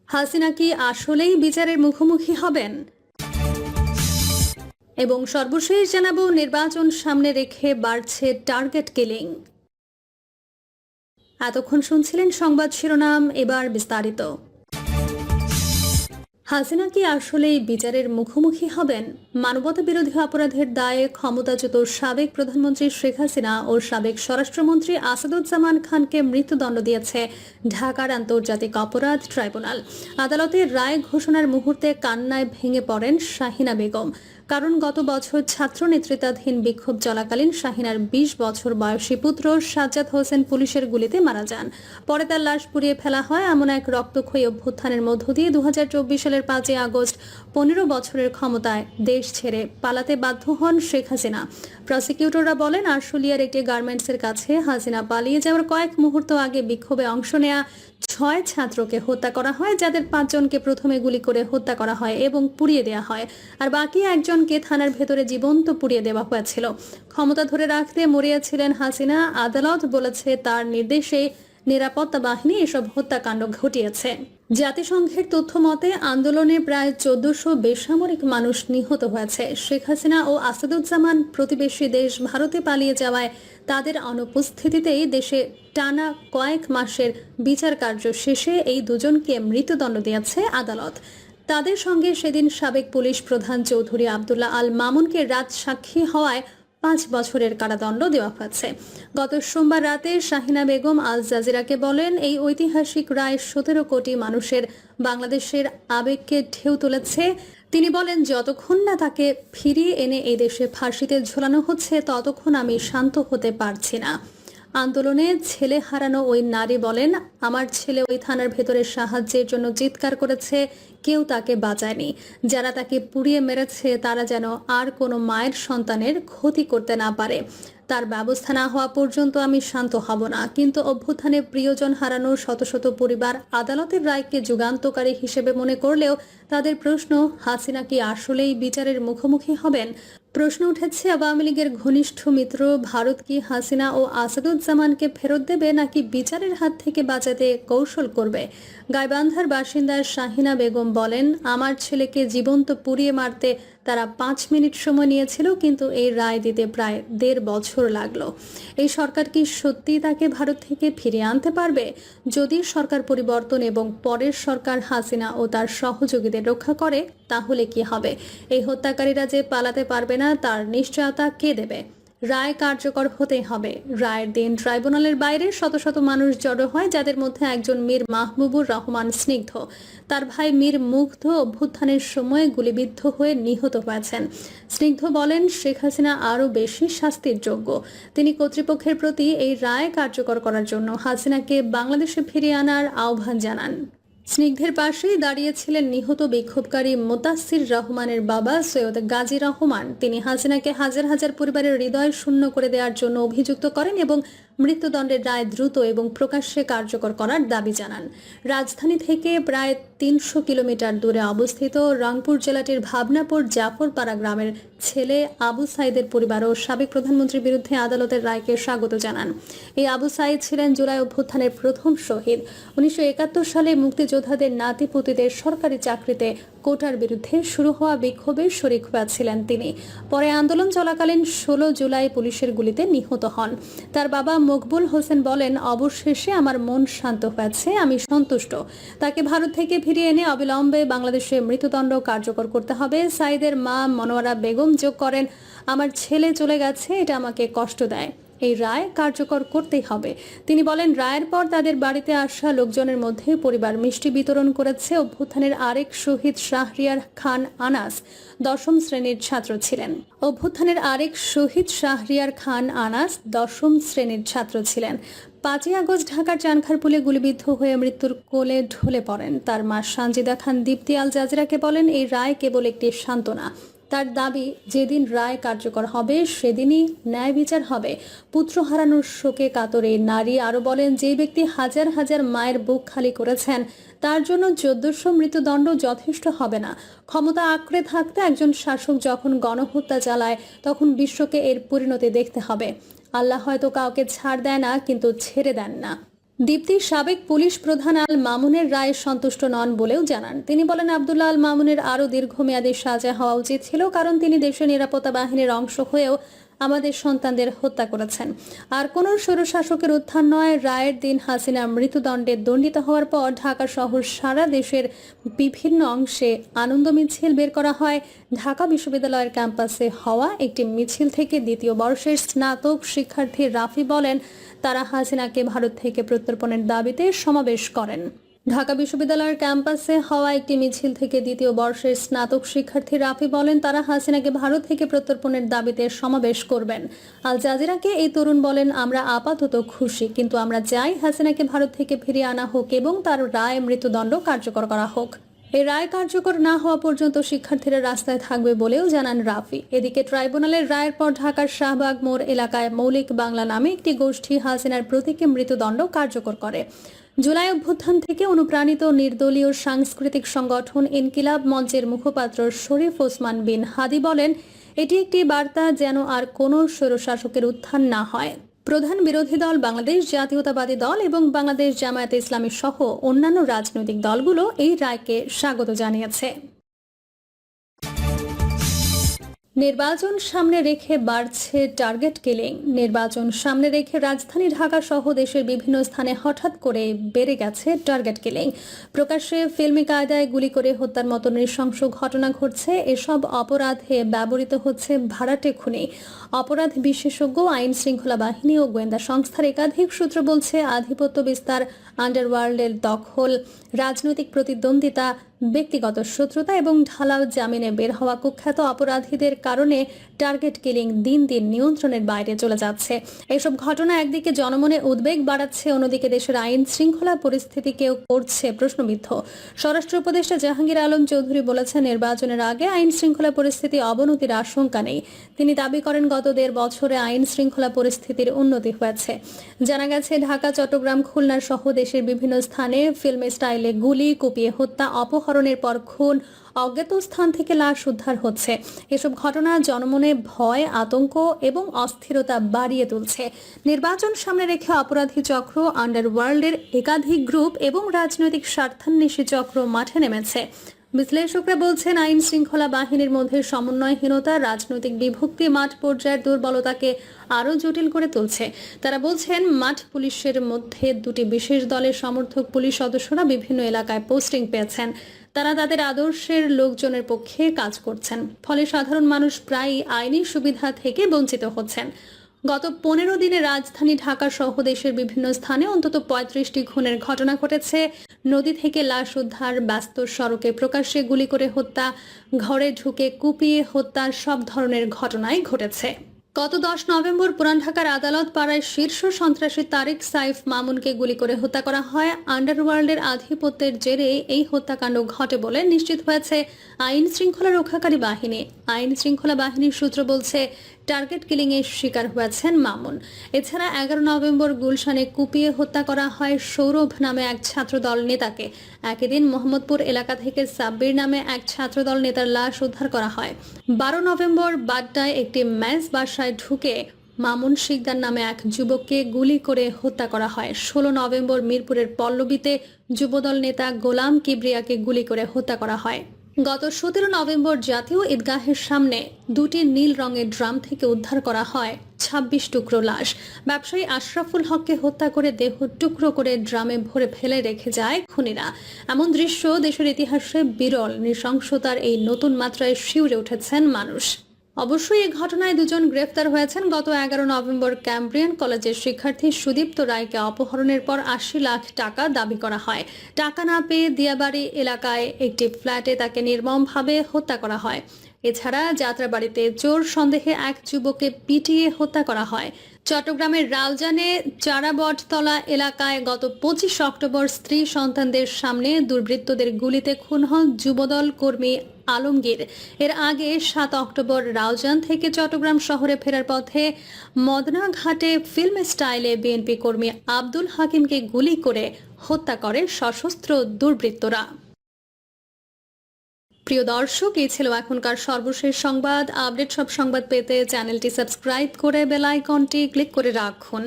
হাসিনা কি আসলেই বিচারের মুখোমুখি হবেন? এবং সর্বশেষ জানাবো, নির্বাচন সামনে রেখে বাড়ছে টার্গেট কিলিং। এতক্ষণ শুনছিলেন সংবাদ শিরোনাম, এবার বিস্তারিত। হাসিনা কি আসলেই বিচারের মুখোমুখি হবেন? মানবতা বিরোধী অপরাধের দায়ে ক্ষমতাচ্যুত সাবেক প্রধানমন্ত্রী শেখ হাসিনা ও সাবেক স্বরাষ্ট্রমন্ত্রী আসাদুজ্জামান খানকে মৃত্যুদণ্ড দিয়েছে ঢাকার আন্তর্জাতিক অপরাধ ট্রাইব্যুনাল। আদালতের রায় ঘোষণার মুহূর্তে কান্নায় ভেঙে পড়েন শাহিনা বেগম। কারণ গত বছর ছাত্র নেতৃত্বাধীন বিক্ষোভ চলাকালীন শাহিনার ২০ বছর বয়সী পুত্র সাজ্জাদ হোসেন পুলিশের গুলিতে মারা যান। পরে তার লাশ পুড়িয়ে ফেলা হয়। এমন এক রক্তক্ষয়ী অভ্যুত্থানের মধ্য দিয়ে ২০২৪ সালের ৫ই আগস্ট ১৫ বছরের ক্ষমতায় দেশ ছেড়ে পালাতে বাধ্য হন শেখ হাসিনা। প্রসিকিউটররা বলেন, আশুলিয়ার একটি গার্মেন্টসের কাছে হাসিনা পালিয়ে যাওয়ার কয়েক মুহূর্ত আগে বিক্ষোভে অংশ নেয়া ৬ ছাত্রকে হত্যা করা হয়, যাদের ৫ জনকে প্রথমে গুলি করে হত্যা করা হয় এবং পুড়িয়ে দেওয়া হয়, আর বাকি একজনকে থানার ভেতরে জীবন্ত পুড়িয়ে দেওয়া হয়েছিল। ক্ষমতা ধরে রাখতে মরিয়াছিলেন হাসিনা। আদালত বলেছে, তার নির্দেশে নিরাপত্তা বাহিনী এসব হত্যাকাণ্ড ঘটিয়েছে। জাতিসংঘের তথ্য মতে আন্দোলনে প্রায় ১৪০০ বেসামরিক মানুষ নিহত হয়েছে। শেখ হাসিনা ও আসাদুজ্জামান প্রতিবেশী দেশ ভারতে পালিয়ে যাওয়ায় তাদের অনুপস্থিতিতেই দেশে টানা কয়েক মাসের বিচার কার্য শেষে এই দুজনকে মৃত্যুদণ্ড দিয়েছে আদালত। তাদের সঙ্গে সেদিন সাবেক পুলিশ প্রধান চৌধুরী আবদুল্লাহ আল মামুনকে রাজসাক্ষী হওয়ায় ৫ বছরের কারাদণ্ড দেওয়া হয়েছে। গত সোমবার রাতে শাহিনা বেগম আল জাজিরাকে বলেন, এই ঐতিহাসিক রায় ১৭ কোটি মানুষের বাংলাদেশের আবেগকে ঢেউ তুলেছে। তিনি বলেন, যতক্ষণ না তাকে ফিরিয়ে এনে এই দেশে ফাঁসিতে ঝোলানো হচ্ছে ততক্ষণ আমি শান্ত হতে পারছি না। আন্দোলনে ছেলে হারানো ওই নারী বলেন, আমার ছেলে ওই থানার ভেতরে সাহায্যের জন্য চিৎকার করেছে, কেউ তাকে বাঁচায়নি। যারা তাকে পুড়িয়ে মেরেছে তারা যেন আর কোনো মায়ের সন্তানের ক্ষতি করতে না পারে। তার ব্যবস্থা না হওয়া পর্যন্ত আমি শান্ত হব না। কিন্তু অভ্যুত্থানে প্রিয়জন হারানো শত শত পরিবার আদালতের রায়কে যুগান্তকারী হিসেবে মনে করলেও তাদের প্রশ্ন, হাসিনা কি আসলেই বিচারের মুখোমুখি হবেন? প্রশ্ন উঠেছে, আওয়ামী লীগের ঘনিষ্ঠ মিত্র ভারত কি হাসিনা ও আসাদুজ্জামানকে ফেরত দেবে, নাকি বিচারের হাত থেকে বাঁচাতে কৌশল করবে? গাইবান্ধার বাসিন্দা শাহিনা বেগম বলেন, আমার ছেলেকে জীবন্ত পুড়িয়ে মারতে তারা ৫ মিনিট সময় নিয়েছিল, কিন্তু এই রায় দিতে প্রায় ১.৫ বছর লাগলো। এই সরকার কি সত্যিই তাকে ভারত থেকে ফিরিয়ে আনতে পারবে? যদি সরকার পরিবর্তন এবং পরের সরকার হাসিনা ও তার সহযোগীদের রক্ষা করে, তাহলে কি হবে? এই হত্যাকারীরা যে পালাতে পারবে না, তার নিশ্চয়তা কে দেবে? রায় কার্যকর হতে হবে। রায়ের দিন ট্রাইব্যুনালের বাইরে শত শত মানুষ জড়ো হয়, যাদের মধ্যে একজন মীর মাহবুবুর রহমান স্নিগ্ধ। তার ভাই মীর মুগ্ধ অভ্যুত্থানের সময় গুলিবিদ্ধ হয়ে নিহত হয়েছেন। স্নিগ্ধ বলেন, শেখ হাসিনা আরও বেশি শাস্তির যোগ্য। তিনি কর্তৃপক্ষের প্রতি এই রায় কার্যকর করার জন্য হাসিনাকে বাংলাদেশে ফিরিয়ে আনার আহ্বান জানান। স্নিগ্ধের পাশেই দাঁড়িয়েছিলেন নিহত বিক্ষোভকারী মোতাসির রহমানের বাবা সৈয়দ গাজী রহমান। তিনি হাসিনাকে হাজার হাজার পরিবারের হৃদয় শূন্য করে দেওয়ার জন্য অভিযুক্ত করেন এবং মৃত্যুদণ্ডের রায় দ্রুত এবং প্রকাশ্যে কার্যকর করার দাবি জানান। রাজধানী থেকে প্রায় ৩০০ কিলোমিটার দূরে অবস্থিত রংপুর জেলাটির ভাবনাপুর জাফরপাড়া গ্রামের ছেলে আবু সাইদের পরিবারও সাবেক প্রধানমন্ত্রীর বিরুদ্ধে আদালতের রায়কে স্বাগত জানান। এই আবু সাইদ ছিলেন জুলাই অভ্যুত্থানের প্রথম শহীদ। ১৯৭১ সালে মুক্তিযোদ্ধাদের নাতিপুতিদের সরকারি চাকরিতে কোটার বিরুদ্ধে শুরু হওয়া বিক্ষোভে শরিক হয়েছিলেন তিনি। পরে আন্দোলন চলাকালীন ১৬ জুলাই পুলিশের গুলিতে নিহত হন। তার বাবা মকবুল হোসেন বলেন, অবশেষে আমার মন শান্ত হয়েছে, আমি সন্তুষ্ট। তাকে ভারত থেকে ফিরিয়ে এনে অবিলম্বে বাংলাদেশে মৃত্যুদণ্ড কার্যকর করতে হবে। সাইদের মা মনোয়ারা বেগম যোগ করেন, আমার ছেলে চলে গেছে, এটা আমাকে কষ্ট দেয়। এই রায় কার্যকর করতেই হবে। তিনি বলেন, রায়ের পর তাদের বাড়িতে আসা লোকজনের মধ্যে পরিবার মিষ্টি বিতরণ করেছে। অভ্যুত্থানের আরেক শহীদ শাহরিয়ার খান আনাস ১০ম শ্রেণীর ছাত্র ছিলেন। দশম শ্রেণীর ছাত্র ছিলেন। ৫ই আগস্ট ঢাকার চানখারপুলে গুলিবিদ্ধ হয়ে মৃত্যুর কোলে ঢলে পড়েন। তার মা সানজিদা খান দীপ্তি আল জাজিরাকে বলেন, এই রায় কেবল একটি সান্ত্বনা। তার দাবি, যেদিন রায় কার্যকর হবে সেদিনই ন্যায় বিচার হবে। পুত্র হারানোর শোকে কাতরে নারী আরও বলেন, যে ব্যক্তি হাজার হাজার মায়ের বুক খালি করেছেন তার জন্য ১৪০০ মৃত্যুদণ্ড যথেষ্ট হবে না। ক্ষমতা আঁকড়ে থাকতে একজন শাসক যখন গণহত্যা চালায়, তখন বিশ্বকে এর পরিণতি দেখতে হবে। আল্লাহ হয়তো কাউকে ছাড় দেয় না, কিন্তু ছেড়ে দেন না। দীপ্তি সাবেক পুলিশ প্রধান আল মামুনের রায়ে সন্তুষ্ট নন বলেও জানান। তিনি বলেন, আব্দুল্লাহ আল মামুনের আরও দীর্ঘমেয়াদী সাজা হওয়া উচিত ছিল, কারণ তিনি দেশের নিরাপত্তা বাহিনীর অংশ হয়েও আমাদের সন্তানদের হত্যা করেছেন। আর কোন স্বৈরশাসকের উত্থান নয়। রায়ের দিন হাসিনা মৃত্যুদণ্ডে দণ্ডিত হওয়ার পর ঢাকা সহ সারা দেশের বিভিন্ন অংশে আনন্দ মিছিল বের করা হয়। ঢাকা বিশ্ববিদ্যালয়ের ক্যাম্পাসে হওয়া একটি মিছিল থেকে দ্বিতীয় বর্ষের স্নাতক শিক্ষার্থী রাফি বলেন, তারা হাসিনাকে ভারত থেকে প্রত্যর্পণের দাবিতে সমাবেশ করেন। ঢাকা বিশ্ববিদ্যালয়ের ক্যাম্পাসে হওয়া একটি মিছিল থেকে দ্বিতীয় বর্ষের স্নাতক শিক্ষার্থী রাফি বলেন, তারা হাসিনাকে ভারত থেকে প্রত্যর্পণের দাবিতে সমাবেশ করবেন। আল জাজিরাকে এই তরুণ বলেন, আমরা আপাতত খুশি, কিন্তু আমরা চাই হাসিনাকে ভারত থেকে ফিরিয়ে আনা হোক এবং তার রায় মৃত্যুদণ্ড কার্যকর করা হোক। এই রায় কার্যকর না হওয়া পর্যন্ত শিক্ষার্থীরা রাস্তায় থাকবে বলেও জানান রাফি। এদিকে ট্রাইব্যুনালের রায়ের পর ঢাকার শাহবাগ মোড় এলাকায় মৌলিক বাংলা নামে একটি গোষ্ঠী হাসিনার প্রতীকে মৃত্যুদণ্ড কার্যকর করে। জুলাই অভ্যুত্থান থেকে অনুপ্রাণিত নির্দলীয় সাংস্কৃতিক সংগঠন ইনকিলাব মঞ্চের মুখপাত্র শরীফ ওসমান বিন হাদি বলেন, এটি একটি বার্তা যেন আর কোনো স্বৈরশাসকের উত্থান না হয়। প্রধান বিরোধী দল বাংলাদেশ জাতীয়তাবাদী দল এবং বাংলাদেশ জামায়াতে ইসলামী সহ অন্যান্য রাজনৈতিক দলগুলো এই রায়কে স্বাগত জানিয়েছে। নির্বাচন সামনে রেখে বাড়ছে টার্গেট কিলিং। নির্বাচন সামনে রেখে রাজধানী ঢাকা সহ দেশের বিভিন্ন স্থানে হঠাৎ করে বেড়ে গেছে টার্গেট কিলিং। প্রকাশ্যে ফিল্মি কায়দায় গুলি করে হত্যার মতো নৃশংস ঘটনা ঘটছে। এসব অপরাধে ব্যবহৃত হচ্ছে ভাড়াটে খুনি। অপরাধ বিশেষজ্ঞ, আইন শৃঙ্খলা বাহিনী ও গোয়েন্দা সংস্থার একাধিক সূত্র বলছে, আধিপত্য বিস্তার, আন্ডারওয়ার্ল্ডের দখল, রাজনৈতিক প্রতিদ্বন্দ্বিতা, ব্যক্তিগত শত্রুতা এবং ঢালাও জামিনে বের হওয়া কুখ্যাত অপরাধীদের কারণে টার্গেট কিলিং দিন দিন নিয়ন্ত্রণের বাইরে চলে যাচ্ছে। এসব ঘটনা একদিকে জনমনে উদ্বেগ বাড়াচ্ছে, অন্যদিকে দেশের আইন শৃঙ্খলা পরিস্থিতিকেও করছে প্রশ্নবিদ্ধ। স্বরাষ্ট্র উপদেষ্টা জাহাঙ্গীর আলম চৌধুরী বলেছেন, নির্বাচনের আগে আইন শৃঙ্খলা পরিস্থিতি অবনতির আশঙ্কা নেই। তিনি দাবি করেন, গত 1.5 বছরে আইন শৃঙ্খলা পরিস্থিতির উন্নতি হয়েছে। জানা গেছে, ঢাকা, চট্টগ্রাম, খুলনা সহ দেশের বিভিন্ন স্থানে ফিল্ম স্টাইলে গুলি, কুপিয়ে হত্যা, অপহরণের পর খুন, অজ্ঞাত স্থান থেকে লাশ উদ্ধার হচ্ছে। এসব ঘটনা জনমনে ভয়, আতঙ্ক এবং অস্থিরতা বাড়িয়ে তুলছে। নির্বাচন সামনে রেখে অপরাধী চক্র, আন্ডারওয়ার্ল্ডের একাধিক গ্রুপ এবং রাজনৈতিক স্বার্থান্বেষী চক্র মাঠে নেমেছে। বিশ্লেষকরা বলছেন, আইন শৃঙ্খলা বাহিনীর মধ্যে সমন্বয়হীনতা, রাজনৈতিক বিভক্তি মাঠ পর্যায়ের দুর্বলতাকে আরও জটিল করে তুলছে। তারা বলছেন, মাঠ পুলিশের মধ্যে 2টি বিশেষ দলের সমর্থক পুলিশ সদস্যরা বিভিন্ন এলাকায় পোস্টিং পেয়েছেন। তারা তাদের আদর্শের লোকজনের পক্ষে কাজ করছেন, ফলে সাধারণ মানুষ প্রায়ই আইনি সুবিধা থেকে বঞ্চিত হচ্ছেন। গত 15 দিনে রাজধানী ঢাকা সহ দেশের বিভিন্ন স্থানে অন্তত 35টি খুনের ঘটনা ঘটেছে। নদী থেকে লাশ উদ্ধার, ব্যস্ত সড়কে প্রকাশ্যে গুলি করে হত্যা, ঘরে ঢুকে কুপিয়ে হত্যা, সব ধরনের ঘটনাই ঘটেছে। গত 10 নভেম্বর পুরান ঢাকার আদালত পাড়ায় শীর্ষ সন্ত্রাসী তারিক সাইফ মামুনকে গুলি করে হত্যা করা হয়। আন্ডারওয়ার্ল্ডের আধিপত্যের জেরে এই হত্যাকাণ্ড ঘটে বলে নিশ্চিত হয়েছে আইন শৃঙ্খলা রক্ষাকারী বাহিনী। আইন শৃঙ্খলা বাহিনীর সূত্র বলছে, টার্গেট কিলিং এর শিকার হয়েছেন মামুন। এছাড়া 11 নভেম্বর গুলশানে কুপিয়ে হত্যা করা হয় সৌরভ নামে এক ছাত্রদল নেতাকে। একই দিন মোহাম্মদপুর এলাকা থেকে সাব্বির নামে এক ছাত্রদল নেতার লাশ উদ্ধার করা হয়। 12 নভেম্বর বাড্ডায় একটি ম্যাচ বাসায় ঢুকে মামুন শিকদার নামে এক যুবককে গুলি করে হত্যা করা হয়। 16 নভেম্বর মিরপুরের পল্লবীতে যুবদল নেতা গোলাম কিবরিয়াকে গুলি করে হত্যা করা হয়। গত 17 নভেম্বর জাতীয় ঈদগাহের সামনে 2টি নীল রঙের ড্রাম থেকে উদ্ধার করা হয় 26 টুকরো লাশ। ব্যবসায়ী আশরাফুল হককে হত্যা করে দেহ টুকরো করে ড্রামে ভরে ফেলে রেখে যায় খুনিরা। এমন দৃশ্য দেশের ইতিহাসে বিরল। নৃশংসতার এই নতুন মাত্রায় শিউরে উঠেছেন মানুষ। অবশ্যই এই ঘটনায় 2জন গ্রেফতার হয়েছেন। গত 11 নভেম্বর ক্যামব্রিয়ান কলেজের শিক্ষার্থী সুদীপ্ত রায়কে অপহরণের পর 80 লাখ টাকা দাবি করা হয়। টাকা না পেয়ে দিয়াবাড়ি এলাকায় একটি ফ্ল্যাটে তাকে নির্মমভাবে হত্যা করা হয়। এছাড়া যাত্রাবাড়িতে চোর সন্দেহে এক যুবককে পিটিয়ে হত্যা করা হয়। চট্টগ্রামের রাউজানে চারাবটতলা এলাকায় গত 25 অক্টোবর স্ত্রী সন্তানদের সামনে দুর্বৃত্তদের গুলিতে খুন হন যুবদল কর্মী আলমগীর। এর আগে 7 অক্টোবর রাউজান থেকে চট্টগ্রাম শহরে ফেরার পথে মদনা ঘাটে ফিল্ম স্টাইলে বিএনপি কর্মী আব্দুল হাকিমকে গুলি করে হত্যা করে সশস্ত্র দুর্বৃত্তরা। প্রিয় দর্শক, এই ছিল এখনকার সর্বশেষ সংবাদ। আপডেট সব সংবাদ পেতে চ্যানেলটি সাবস্ক্রাইব করে বেল আইকনটি ক্লিক করে রাখুন।